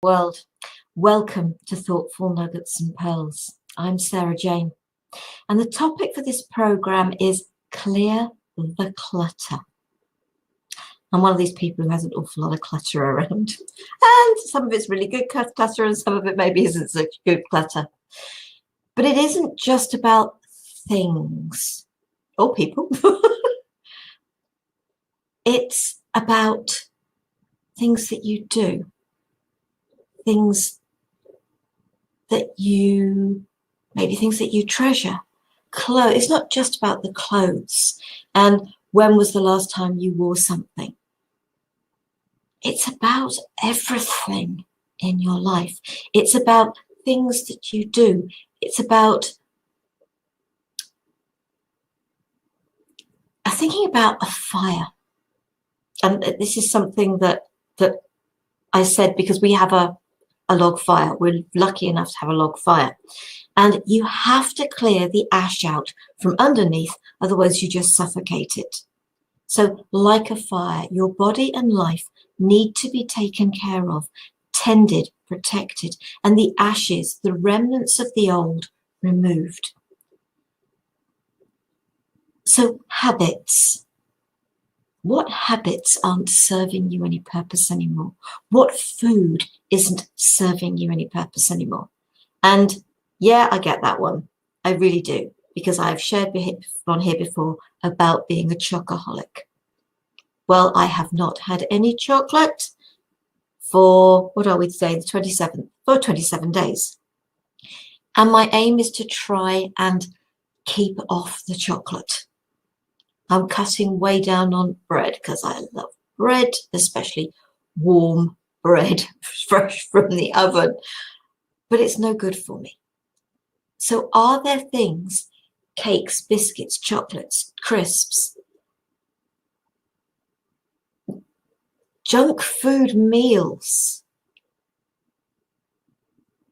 World. Welcome to Thoughtful Nuggets and Pearls. I'm Sarah Jane, and the topic for this program is clear the clutter. I'm one of these people who has an awful lot of clutter around, and some of it's really good clutter, and some of it maybe isn't such good clutter. But it isn't just about things or people. It's about things that you do. Things that you treasure. Clothes. It's not just about the clothes and when was the last time you wore something. It's about everything in your life. It's about things that you do. It's about thinking about a fire. And this is something that I said because we have a log fire. We're lucky enough to have a log fire. And you have to clear the ash out from underneath, otherwise you just suffocate it. So like a fire, your body and life need to be taken care of, tended, protected, and the ashes, the remnants of the old, removed. So habits. What habits aren't serving you any purpose anymore? What food isn't serving you any purpose anymore? And yeah, I get that one. I really do, because I've shared on here before about being a chocoholic. Well, I have not had any chocolate for, what are we today, the 27th, for 27 days. And my aim is to try and keep off the chocolate. I'm cutting way down on bread because I love bread, especially warm bread, fresh from the oven, but it's no good for me. So are there things, cakes, biscuits, chocolates, crisps, junk food meals?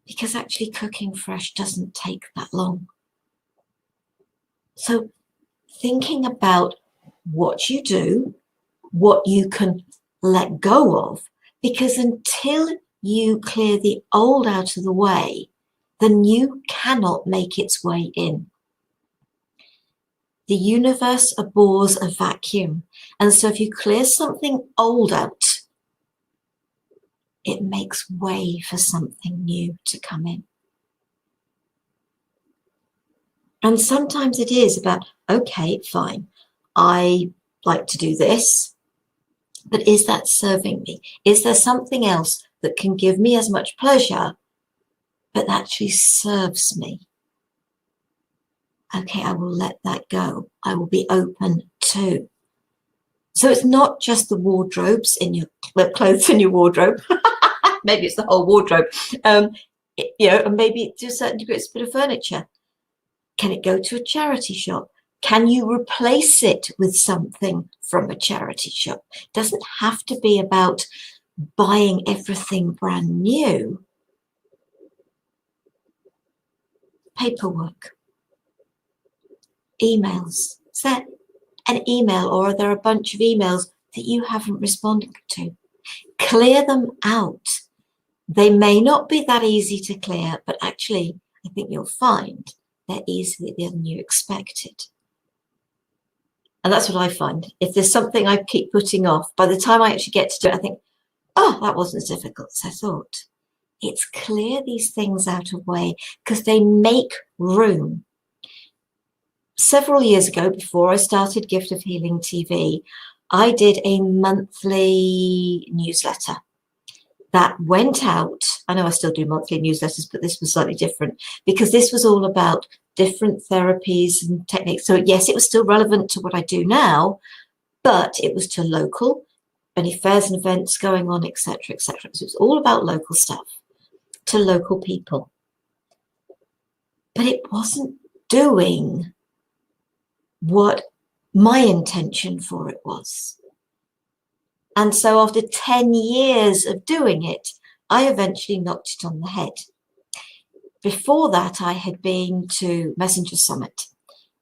Because actually cooking fresh doesn't take that long. So thinking about what you do, what you can let go of, because until you clear the old out of the way, the new cannot make its way in. The universe abhors a vacuum, and so if you clear something old out, it makes way for something new to come in. And sometimes it is about, okay, fine, I like to do this, but is that serving me? Is there something else that can give me as much pleasure, but actually serves me? Okay, I will let that go. I will be open to. So it's not just the wardrobes in your clothes in your wardrobe. Maybe it's the whole wardrobe. And maybe to a certain degree it's a bit of furniture. Can it go to a charity shop? Can you replace it with something from a charity shop? It doesn't have to be about buying everything brand new. Paperwork. Emails. Is there an email or are there a bunch of emails that you haven't responded to? Clear them out. They may not be that easy to clear, but actually I think you'll find they're easier than you expected. And that's what I find. If there's something I keep putting off, by the time I actually get to do it, I think, oh, that wasn't as difficult as I thought. It's clear these things out of the way because they make room. Several years ago, before I started Gift of Healing TV, I did a monthly newsletter that went out. I know I still do monthly newsletters, but this was slightly different because this was all about different therapies and techniques. So yes, it was still relevant to what I do now, but it was to local, any fairs and events going on, etc., etc. So it was all about local stuff to local people. But it wasn't doing what my intention for it was. And so after 10 years of doing it, I eventually knocked it on the head. Before that, I had been to Messenger Summit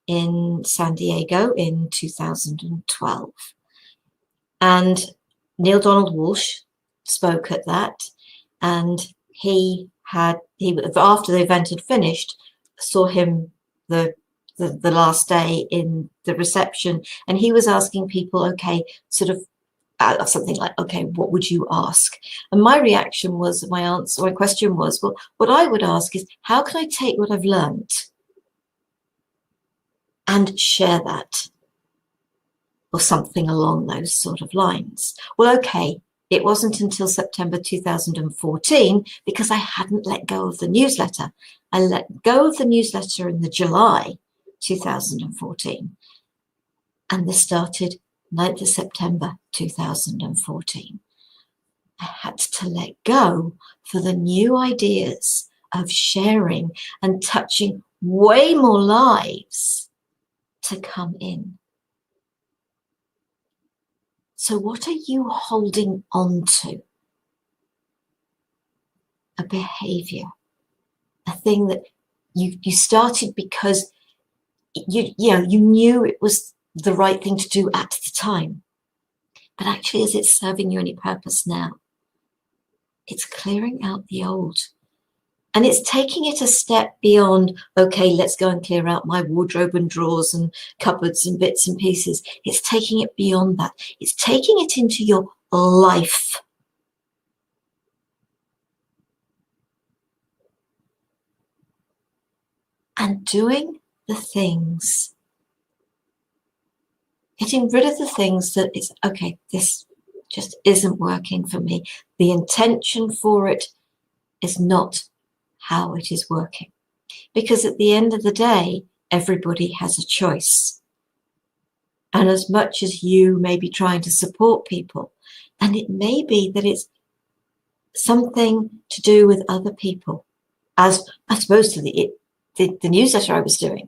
in San Diego in 2012. And Neil Donald Walsh spoke at that. and he after the event had finished, saw him the last day in the reception, and he was asking people, okay, sort of something like, okay, what would you ask? And my reaction was, my question was, well, what I would ask is, how can I take what I've learned and share that, or something along those sort of lines? Well, okay, it wasn't until September 2014, because I hadn't let go of the newsletter. I let go of the newsletter in the July 2014, and this started 9th of September 2014. I had to let go for the new ideas of sharing and touching way more lives to come in. So what are you holding on to? A behavior, a thing that you started because you knew it was the right thing to do at the time. But actually, is it serving you any purpose now? It's clearing out the old. And it's taking it a step beyond, okay, let's go and clear out my wardrobe and drawers and cupboards and bits and pieces. It's taking it beyond that. It's taking it into your life. And doing the things, getting rid of the things that it's, okay, this just isn't working for me. The intention for it is not how it is working. Because at the end of the day, everybody has a choice. And as much as you may be trying to support people, and it may be that it's something to do with other people, as opposed to the newsletter I was doing.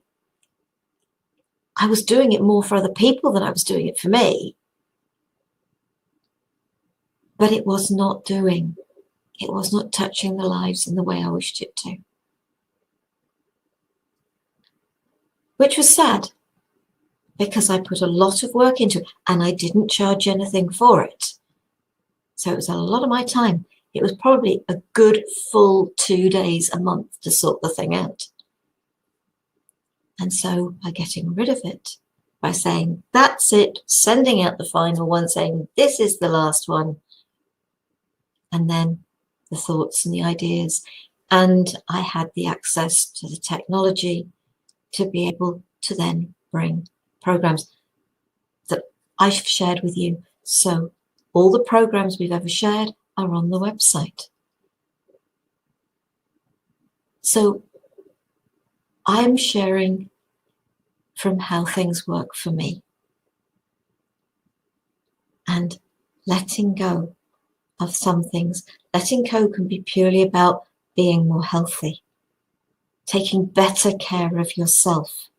I was doing it more for other people than I was doing it for me. But it was not touching the lives in the way I wished it to. Which was sad, because I put a lot of work into it and I didn't charge anything for it. So it was a lot of my time. It was probably a good full 2 days a month to sort the thing out. And so by getting rid of it, by saying, that's it, sending out the final one, saying, this is the last one, and then the thoughts and the ideas. And I had the access to the technology to be able to then bring programs that I've shared with you. So all the programs we've ever shared are on the website. So I'm sharing from how things work for me, and letting go of some things. Letting go can be purely about being more healthy, taking better care of yourself,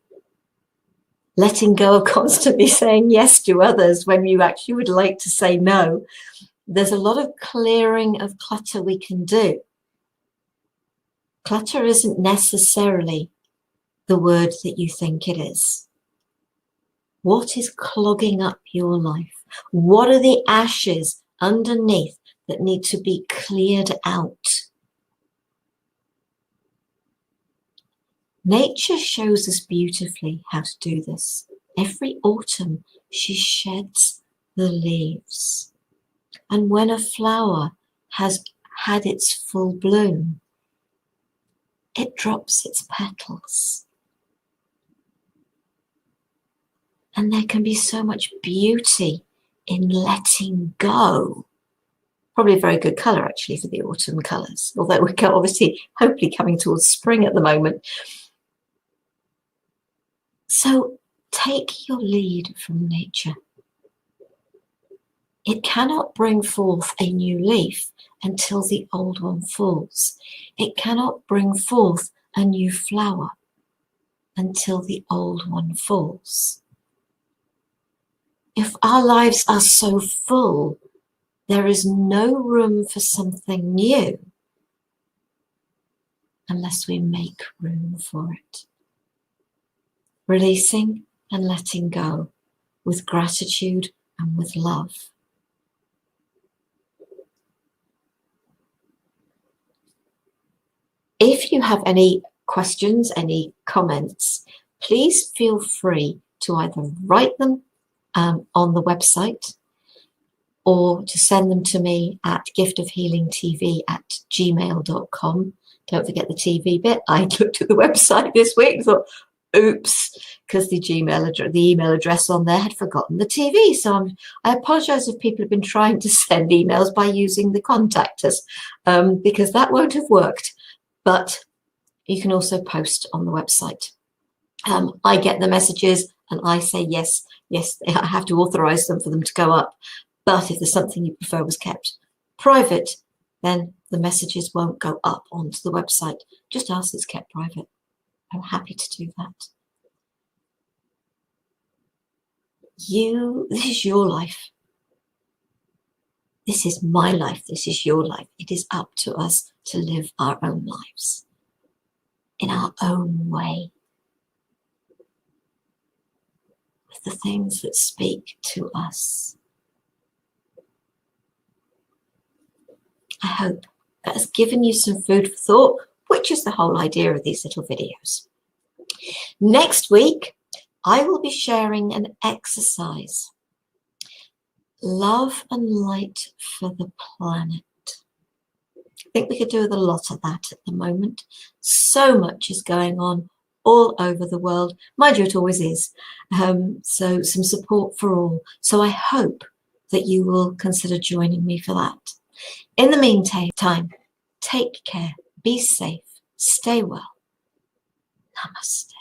letting go of constantly saying yes to others when you actually would like to say no. There's a lot of clearing of clutter we can do. Clutter isn't necessarily the word that you think it is. What is clogging up your life? What are the ashes underneath that need to be cleared out? Nature shows us beautifully how to do this. Every autumn, she sheds the leaves. And when a flower has had its full bloom, it drops its petals. And there can be so much beauty in letting go. Probably a very good colour, actually, for the autumn colours, although we're obviously hopefully coming towards spring at the moment. So take your lead from nature. It cannot bring forth a new leaf until the old one falls. It cannot bring forth a new flower until the old one falls. If our lives are so full, there is no room for something new unless we make room for it. Releasing and letting go with gratitude and with love. If you have any questions, any comments, please feel free to either write them on the website or to send them to me at giftofhealingtv@gmail.com. Don't forget the TV bit. I looked at the website this week and thought, oops, because the email address on there had forgotten the TV. So I apologize if people have been trying to send emails by using the contact us, because that won't have worked. But you can also post on the website. I get the messages and I say yes, I have to authorize them for them to go up. But if there's something you prefer was kept private, then the messages won't go up onto the website. Just ask it's kept private. I'm happy to do that. This is your life. This is my life. This is your life. It is up to us to live our own lives in our own way, with the things that speak to us. I hope that has given you some food for thought, which is the whole idea of these little videos. Next week, I will be sharing an exercise. Love and light for the planet. I think we could do with a lot of that at the moment. So much is going on all over the world. Mind you, it always is. So some support for all. So I hope that you will consider joining me for that. In the meantime, take care, be safe, stay well. Namaste.